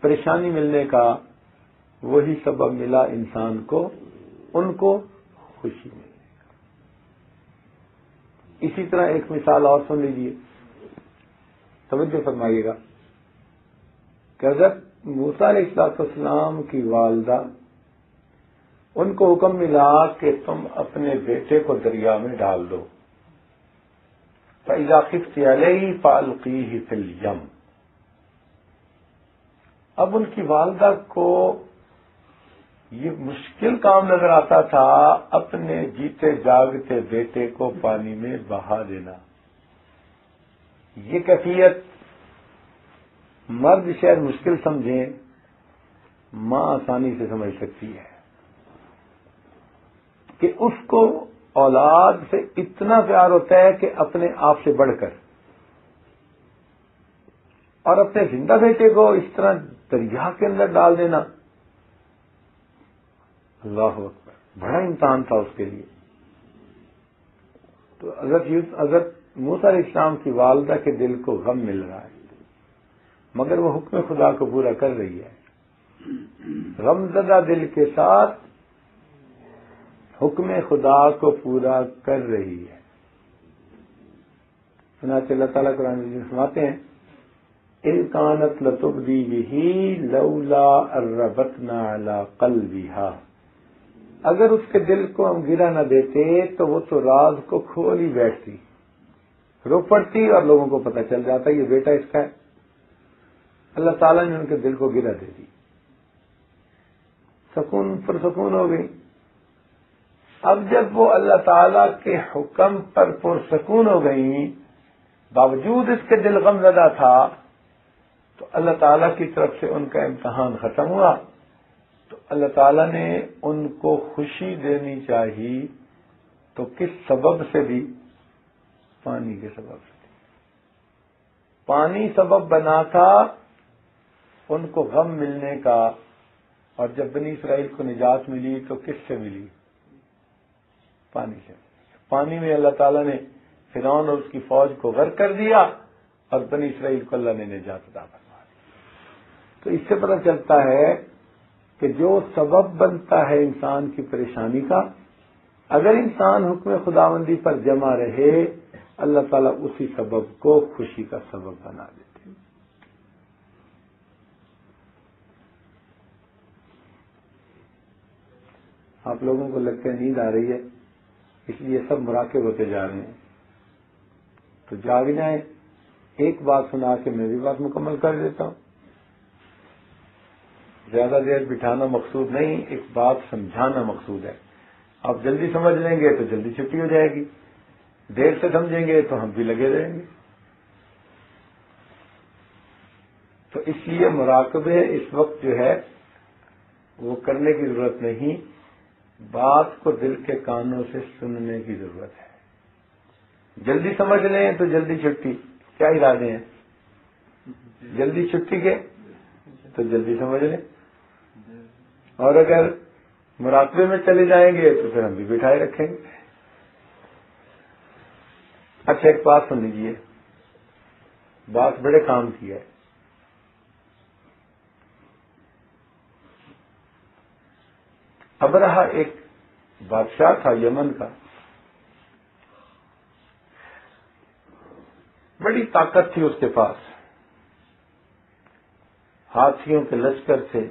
پریشانی ملنے کا وہی سبب ملا انسان کو، ان کو خوشی ملی. اسی طرح ایک مثال اور سن لیجیے، توجہ فرمائیے گا کہ حضرت موسیٰ علیہ السلام کی والدہ، ان کو حکم ملا کہ تم اپنے بیٹے کو دریا میں ڈال دو. فَإِذَا خِفْتِ عَلَيْهِ فَأَلْقِيهِ فِي الْيَمِّ. اب ان کی والدہ کو یہ مشکل کام نظر آتا تھا اپنے جیتے جاگتے بیٹے کو پانی میں بہا دینا. یہ کیفیت مرد شاید مشکل سمجھیں، ماں آسانی سے سمجھ سکتی ہے کہ اس کو اولاد سے اتنا پیار ہوتا ہے کہ اپنے آپ سے بڑھ کر، اور اپنے زندہ بیٹے کو اس طرح دریا کے اندر ڈال دینا، اللہ اکبر، بڑا امتحان تھا اس کے لیے. تو حضرت موسیٰ علیہ السلام کی والدہ کے دل کو غم مل رہا ہے مگر وہ حکم خدا کو پورا کر رہی ہے. غم زدہ دل کے ساتھ حکم خدا کو پورا کر رہی ہے. چنانچہ اللہ تعالیٰ قرآن مجید میں فرماتے ہیں اِن کانت لتبدی بہ لولا اربتنا علی قلبہا، اگر اس کے دل کو ہم گرا نہ دیتے تو وہ تو راز کو کھول ہی بیٹھتی، رو پڑتی اور لوگوں کو پتہ چل جاتا یہ بیٹا اس کا ہے. اللہ تعالیٰ نے ان کے دل کو گرا دے دی، سکون پر سکون ہو گئی. اب جب وہ اللہ تعالیٰ کے حکم پر پرسکون ہو گئی باوجود اس کے دل غم زدہ تھا تو اللہ تعالیٰ کی طرف سے ان کا امتحان ختم ہوا. تو اللہ تعالیٰ نے ان کو خوشی دینی چاہیے تو کس سبب سے دی؟ پانی کے سبب سے دی. پانی سبب بنا تھا ان کو غم ملنے کا. اور جب بنی اسرائیل کو نجات ملی تو کس سے ملی؟ پانی سے. پانی میں اللہ تعالیٰ نے فرعون اور اس کی فوج کو غرق کر دیا اور بنی اسرائیل کو اللہ نے نجات عطا فرما دی. تو اس سے پتہ چلتا ہے کہ جو سبب بنتا ہے انسان کی پریشانی کا، اگر انسان حکم خداوندی پر جمع رہے اللہ تعالیٰ اسی سبب کو خوشی کا سبب بنا دیتے. آپ لوگوں کو لگتا ہے نیند آ رہی ہے اس لیے سب مراقب ہوتے جا رہے ہیں، تو جاگ جائیں. ایک بات سنا کے میں بھی بات مکمل کر دیتا ہوں. زیادہ دیر بٹھانا مقصود نہیں، ایک بات سمجھانا مقصود ہے. آپ جلدی سمجھ لیں گے تو جلدی چھٹی ہو جائے گی، دیر سے سمجھیں گے تو ہم بھی لگے رہیں گے. تو اس لیے مراقبے اس وقت جو ہے وہ کرنے کی ضرورت نہیں، بات کو دل کے کانوں سے سننے کی ضرورت ہے. جلدی سمجھ لیں تو جلدی چھٹی. کیا ارادے ہیں؟ جلدی چھٹی کے تو جلدی سمجھ لیں، اور اگر مراقبے میں چلے جائیں گے تو پھر ہم بھی بٹھائے رکھیں گے. اچھا ایک بات سن لیجیے، بات بڑے کام کی ہے۔ ابرہہ ایک بادشاہ تھا یمن کا، بڑی طاقت تھی اس کے پاس، ہاتھیوں کے لشکر تھے۔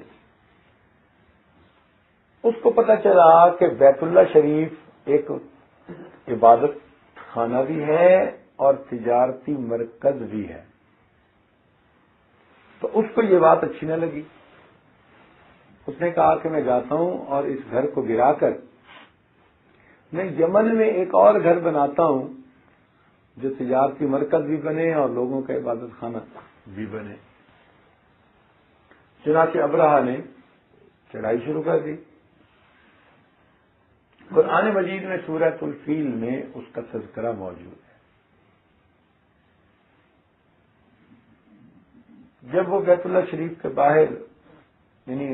اس کو پتہ چلا کہ بیت اللہ شریف ایک عبادت خانہ بھی ہے اور تجارتی مرکز بھی ہے، تو اس کو یہ بات اچھی نہ لگی۔ اس نے کہا کہ میں جاتا ہوں اور اس گھر کو گرا کر میں یمن میں ایک اور گھر بناتا ہوں جو تجارتی مرکز بھی بنے اور لوگوں کا عبادت خانہ بھی بنے۔ چنانچہ ابرہہ نے چڑھائی شروع کر دی۔ قرآن مجید میں سورۃ الفیل میں اس کا تذکرہ موجود ہے۔ جب وہ بیت اللہ شریف کے باہر یعنی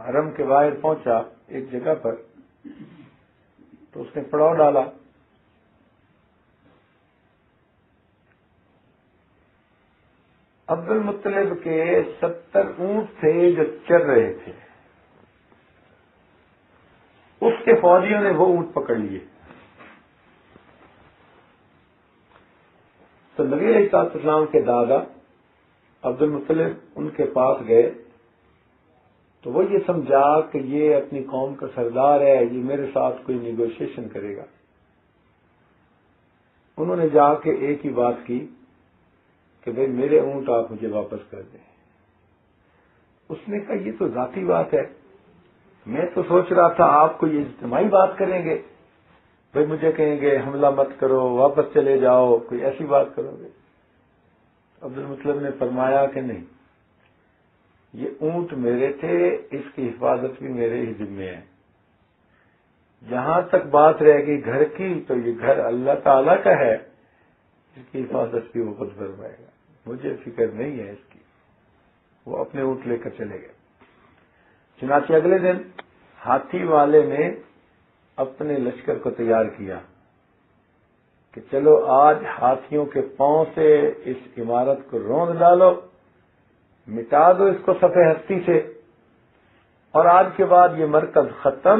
حرم کے باہر پہنچا ایک جگہ پر، تو اس نے پڑاؤ ڈالا۔ عبد المطلب کے 70 اونٹ تھے جو چر رہے تھے، اس کے فوجیوں نے وہ اونٹ پکڑ لیے۔ تو نبی علیہ السلام کے دادا عبد المطلب ان کے پاس گئے تو وہ یہ سمجھا کہ یہ اپنی قوم کا سردار ہے، یہ میرے ساتھ کوئی نیگوشیشن کرے گا۔ انہوں نے جا کے ایک ہی بات کی کہ بھئی میرے اونٹ آپ مجھے واپس کر دیں۔ اس نے کہا یہ تو ذاتی بات ہے، میں تو سوچ رہا تھا آپ کو یہ اجتماعی بات کریں گے، بھئی مجھے کہیں گے حملہ مت کرو، واپس چلے جاؤ، کوئی ایسی بات کرو گے۔ عبد المطلب نے فرمایا کہ نہیں، یہ اونٹ میرے تھے، اس کی حفاظت بھی میرے ہی ذمے ہے۔ جہاں تک بات رہ گئی گھر کی، تو یہ گھر اللہ تعالی کا ہے، اس کی حفاظت بھی وہ خود فرمائے گا، مجھے فکر نہیں ہے اس کی۔ وہ اپنے اونٹ لے کر چلے گئے۔ چنانچہ اگلے دن ہاتھی والے نے اپنے لشکر کو تیار کیا کہ چلو آج ہاتھیوں کے پاؤں سے اس عمارت کو روند ڈالو، مٹا دو اس کو صفحہ ہستی سے، اور آج کے بعد یہ مرکز ختم،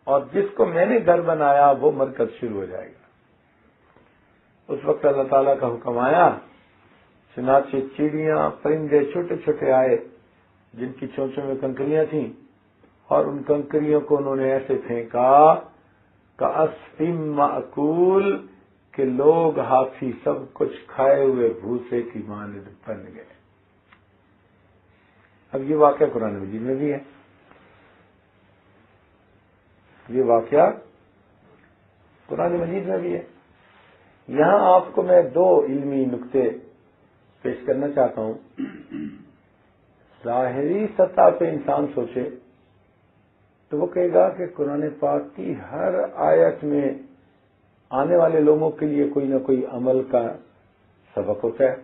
اور جس کو میں نے گھر بنایا وہ مرکز شروع ہو جائے گا۔ اس وقت اللہ تعالیٰ کا حکم آیا، چنانچہ چڑیاں پرندے چھوٹے چھوٹے آئے جن کی چونچوں میں کنکریاں تھیں، اور ان کنکریوں کو انہوں نے ایسے پھینکا کَعَصْفٍ مَأْکُولٍ کہ لوگ ہاتھی سب کچھ کھائے ہوئے بھوسے کی مانند بن گئے۔ اب یہ واقعہ قرآن مجید میں بھی ہے، یہ واقعہ قرآن مجید میں بھی ہے۔ یہاں آپ کو میں 2 علمی نقطے پیش کرنا چاہتا ہوں۔ ظاہری سطح پہ انسان سوچے تو وہ کہے گا کہ قرآن پاک کی ہر آیت میں آنے والے لوگوں کے لیے کوئی نہ کوئی عمل کا سبق ہوتا ہے،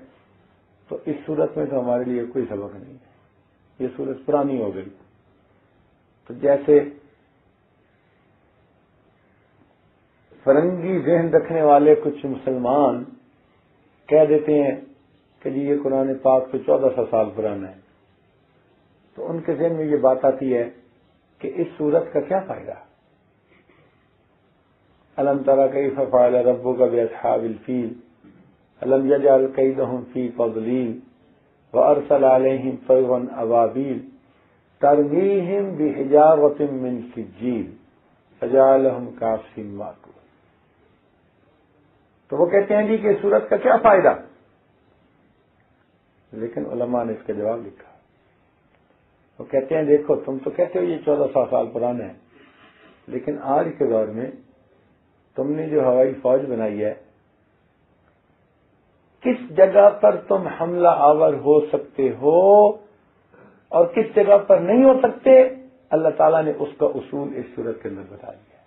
تو اس صورت میں تو ہمارے لیے کوئی سبق نہیں ہے، یہ صورت پرانی ہو گئی۔ تو جیسے فرنگی ذہن رکھنے والے کچھ مسلمان کہہ دیتے ہیں کہ جی یہ قرآن پاک تو 1400 سال پرانا ہے، تو ان کے ذہن میں یہ بات آتی ہے کہ اس صورت کا کیا فائدہ؟ الم تری کیف فعل ربک باصحاب الفیل الم یجعل کیدہم فی تضلیل وارسل علیہم طیرا ابابیل ترمیہم بحجارۃ من سجیل فجعلہم کعصف مأکول۔ تو وہ کہتے ہیں جی کہ اس صورت کا کیا فائدہ؟ لیکن علماء نے اس کا جواب لکھا، وہ کہتے ہیں دیکھو تم تو کہتے ہو یہ 1400 سال پرانا ہے، لیکن آج کے دور میں تم نے جو ہوائی فوج بنائی ہے، کس جگہ پر تم حملہ آور ہو سکتے ہو اور کس جگہ پر نہیں ہو سکتے، اللہ تعالیٰ نے اس کا اصول اس صورت کے اندر بتا دیا۔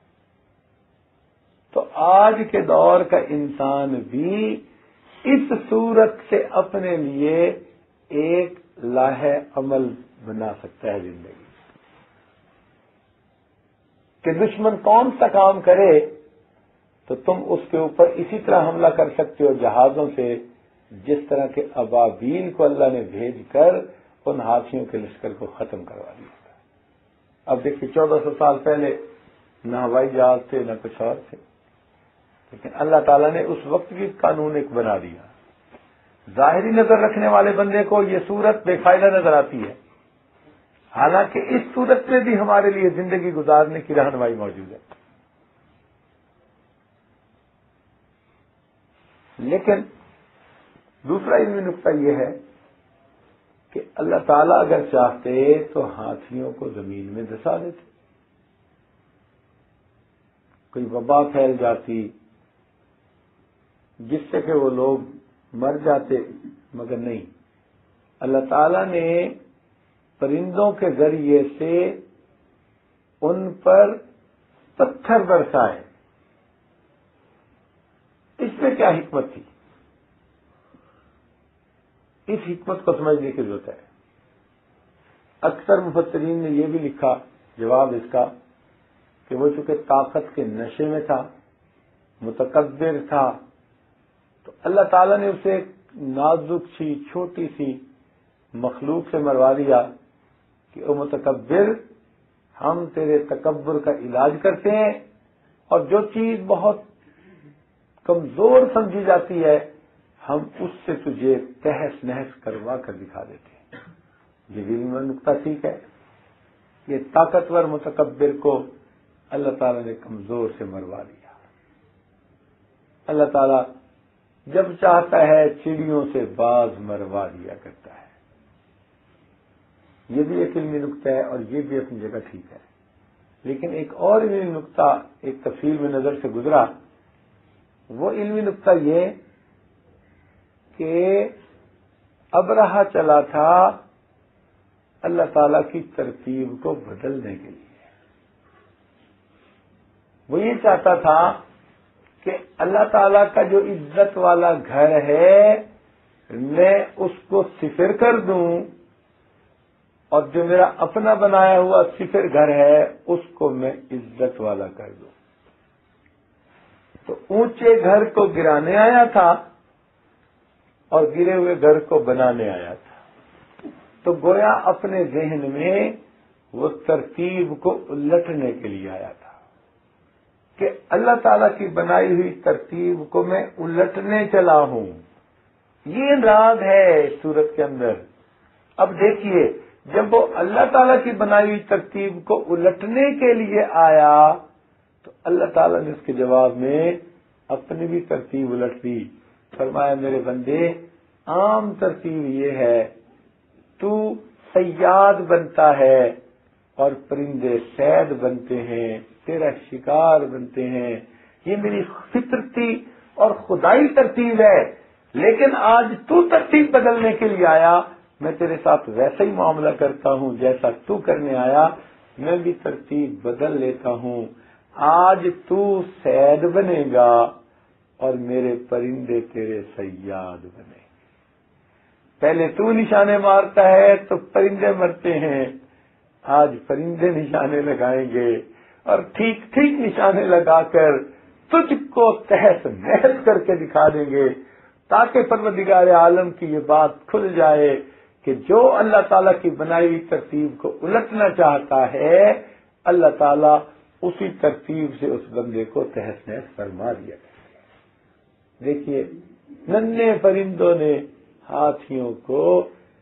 تو آج کے دور کا انسان بھی اس صورت سے اپنے لیے ایک لاہ عمل بنا سکتا ہے زندگی، کہ دشمن کون سا کام کرے تو تم اس کے اوپر اسی طرح حملہ کر سکتے ہو جہازوں سے جس طرح کے ابابیل کو اللہ نے بھیج کر ان ہاتھیوں کے لشکر کو ختم کروا دیا تھا۔ اب دیکھیے 1400 سال پہلے نہ ہوائی جہاز تھے نہ کچھ اور تھے، لیکن اللہ تعالیٰ نے اس وقت بھی قانون ایک بنا دیا۔ ظاہری نظر رکھنے والے بندے کو یہ صورت بے فائدہ نظر آتی ہے، حالانکہ اس صورت میں بھی ہمارے لیے زندگی گزارنے کی رہنمائی موجود ہے۔ لیکن دوسرا علمی نقطہ یہ ہے کہ اللہ تعالیٰ اگر چاہتے تو ہاتھیوں کو زمین میں دسا دیتے، کوئی وبا پھیل جاتی جس سے کہ وہ لوگ مر جاتے، مگر نہیں، اللہ تعالیٰ نے پرندوں کے ذریعے سے ان پر پتھر برسائے۔ اس میں کیا حکمت تھی؟ اس حکمت کو سمجھنے کی ضرورت ہے۔ اکثر مفسرین نے یہ بھی لکھا جواب اس کا کہ وہ چونکہ طاقت کے نشے میں تھا، متکبر تھا، تو اللہ تعالیٰ نے اسے ایک نازک سی چھوٹی سی مخلوق سے مروا دیا کہ او متکبر، ہم تیرے تکبر کا علاج کرتے ہیں، اور جو چیز بہت کمزور سمجھی جاتی ہے ہم اس سے تجھے تہس نہس کروا کر دکھا دیتے ہیں۔ یہ بھی نقطہ ٹھیک ہے، یہ طاقتور متکبر کو اللہ تعالیٰ نے کمزور سے مروا دیا۔ اللہ تعالیٰ جب چاہتا ہے چڑیوں سے باز مروا دیا کرتا ہے۔ یہ بھی ایک علمی نقطہ ہے اور یہ بھی اپنی جگہ ٹھیک ہے، لیکن ایک اور علمی نقطہ ایک تفصیل میں نظر سے گزرا، وہ علمی نقطہ یہ کہ ابرہہ چلا تھا اللہ تعالیٰ کی ترتیب کو بدلنے کے لیے۔ وہ یہ چاہتا تھا کہ اللہ تعالیٰ کا جو عزت والا گھر ہے میں اس کو صفر کر دوں، اور جو میرا اپنا بنایا ہوا صفر گھر ہے اس کو میں عزت والا کر دوں۔ تو اونچے گھر کو گرانے آیا تھا اور گرے ہوئے گھر کو بنانے آیا تھا۔ تو گویا اپنے ذہن میں وہ ترتیب کو الٹنے کے لیے آیا تھا کہ اللہ تعالیٰ کی بنائی ہوئی ترتیب کو میں الٹنے چلا ہوں۔ یہ راز ہے سورت کے اندر۔ اب دیکھیے، جب وہ اللہ تعالیٰ کی بنائی ہوئی ترتیب کو الٹنے کے لیے آیا تو اللہ تعالیٰ نے اس کے جواب میں اپنی بھی ترتیب الٹ دی۔ فرمایا میرے بندے، عام ترتیب یہ ہے تو صیاد بنتا ہے اور پرندے صید بنتے ہیں، تیرا شکار بنتے ہیں، یہ میری فطرتی اور خدائی ترتیب ہے، لیکن آج تو ترتیب بدلنے کے لیے آیا، میں تیرے ساتھ ویسا ہی معاملہ کرتا ہوں جیسا تو کرنے آیا، میں بھی ترتیب بدل لیتا ہوں۔ آج تو صید بنے گا اور میرے پرندے تیرے صیاد بنے۔ پہلے تو نشانے مارتا ہے تو پرندے مرتے ہیں، آج پرندے نشانے لگائیں گے اور ٹھیک ٹھیک نشانے لگا کر تجھ کو تہس نہس کر کے دکھا دیں گے، تاکہ پروردگار عالم کی یہ بات کھل جائے کہ جو اللہ تعالیٰ کی بنائی ہوئی ترتیب کو الٹنا چاہتا ہے اللہ تعالیٰ اسی ترتیب سے اس بندے کو تہس نہس فرما دیا۔ دیکھیے، ننھے پرندوں نے ہاتھیوں کو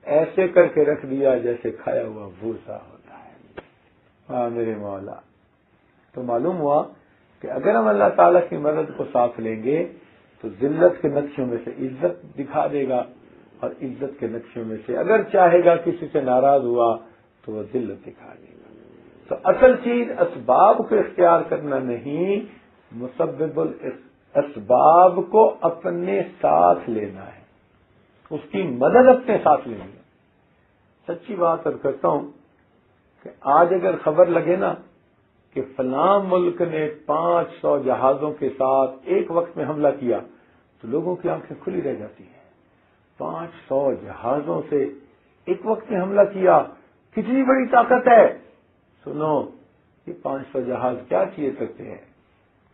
ایسے کر کے رکھ دیا جیسے کھایا ہوا بھوسا ہوتا ہے۔ ہاں میرے مولا، تو معلوم ہوا کہ اگر ہم اللہ تعالیٰ کی مدد کو ساتھ لیں گے تو ذلت کے نقشوں میں سے عزت دکھا دے گا، اور عزت کے نقشوں میں سے اگر چاہے گا کسی سے ناراض ہوا تو وہ ذلت دکھا دے گا۔ تو اصل چیز اسباب کو اختیار کرنا نہیں، مسبب الاسباب کو اپنے ساتھ لینا ہے، اس کی مدد اپنے ساتھ لینی ہے۔ سچی بات اب کرتا ہوں کہ آج اگر خبر لگے نا کہ فلاں ملک نے 500 جہازوں کے ساتھ ایک وقت میں حملہ کیا تو لوگوں کی آنکھیں کھلی رہ جاتی ہیں۔ 500 جہازوں سے ایک وقت میں حملہ کیا، کتنی بڑی طاقت ہے۔ سنو، یہ 500 جہاز کیا کیے کرتے ہیں؟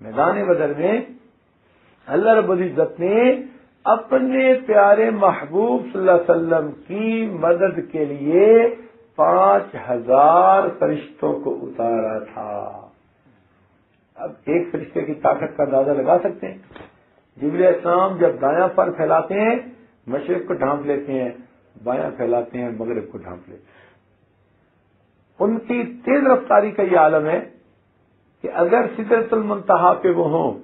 میدان بدر میں اللہ رب العزت نے اپنے پیارے محبوب صلی اللہ علیہ وسلم کی مدد کے لیے 5000 فرشتوں کو اتارا تھا۔ اب ایک فرشتے کی طاقت کا اندازہ لگا سکتے ہیں؟ جبریل السلام جب دایاں پر پھیلاتے ہیں مشرق کو ڈھانپ لیتے ہیں، بایاں پھیلاتے ہیں مغرب کو ڈھانپ لیتے ہیں۔ ان کی تیز رفتاری کا یہ عالم ہے کہ اگر سدرۃ المنتہا پہ وہ ہوں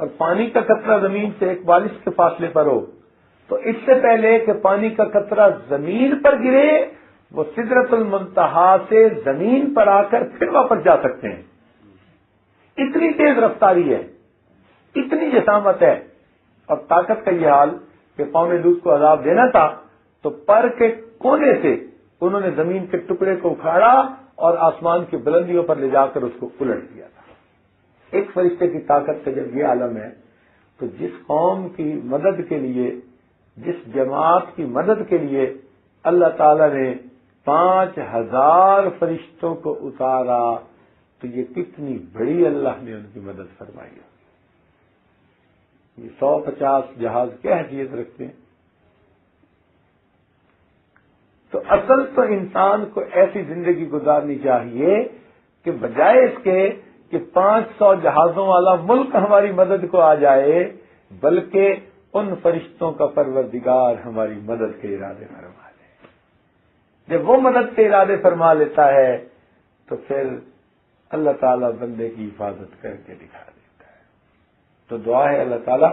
اور پانی کا قطرہ زمین سے 1 بالش کے فاصلے پر ہو تو اس سے پہلے کہ پانی کا قطرہ زمین پر گرے وہ سدرۃ المنتہا سے زمین پر آ کر پھر واپس جا سکتے ہیں۔ اتنی تیز رفتاری ہے، اتنی جسامت ہے، اور طاقت کا یہ حال کہ قوم لوط کو عذاب دینا تھا تو پر کے کونے سے انہوں نے زمین کے ٹکڑے کو اکھاڑا اور آسمان کی بلندیوں پر لے جا کر اس کو الٹ دیا تھا۔ ایک فرشتے کی طاقت کا جب یہ عالم ہے تو جس قوم کی مدد کے لیے، جس جماعت کی مدد کے لیے اللہ تعالی نے 5000 فرشتوں کو اتارا تو یہ کتنی بڑی اللہ نے ان کی مدد فرمائی ہے۔ یہ 150 جہاز کیا حیثیت رکھتے ہیں؟ تو اصل تو انسان کو ایسی زندگی گزارنی چاہیے کہ بجائے اس کے کہ 500 جہازوں والا ملک ہماری مدد کو آ جائے، بلکہ ان فرشتوں کا پروردگار ہماری مدد کے ارادے فرما لے۔ جب وہ مدد کے ارادے فرما لیتا ہے تو پھر اللہ تعالیٰ بندے کی حفاظت کر کے دکھا دیتا ہے۔ تو دعا ہے اللہ تعالیٰ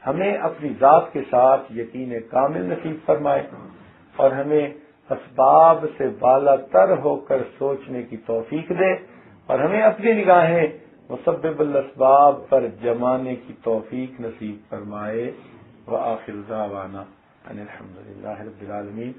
ہمیں اپنی ذات کے ساتھ یقین کامل نصیب فرمائے اور ہمیں اسباب سے بالا تر ہو کر سوچنے کی توفیق دے، اور ہمیں اپنی نگاہیں مسبب الاسباب پر جمانے کی توفیق نصیب فرمائے۔ وآخر دعوانا ان الحمد للہ رب العالمین۔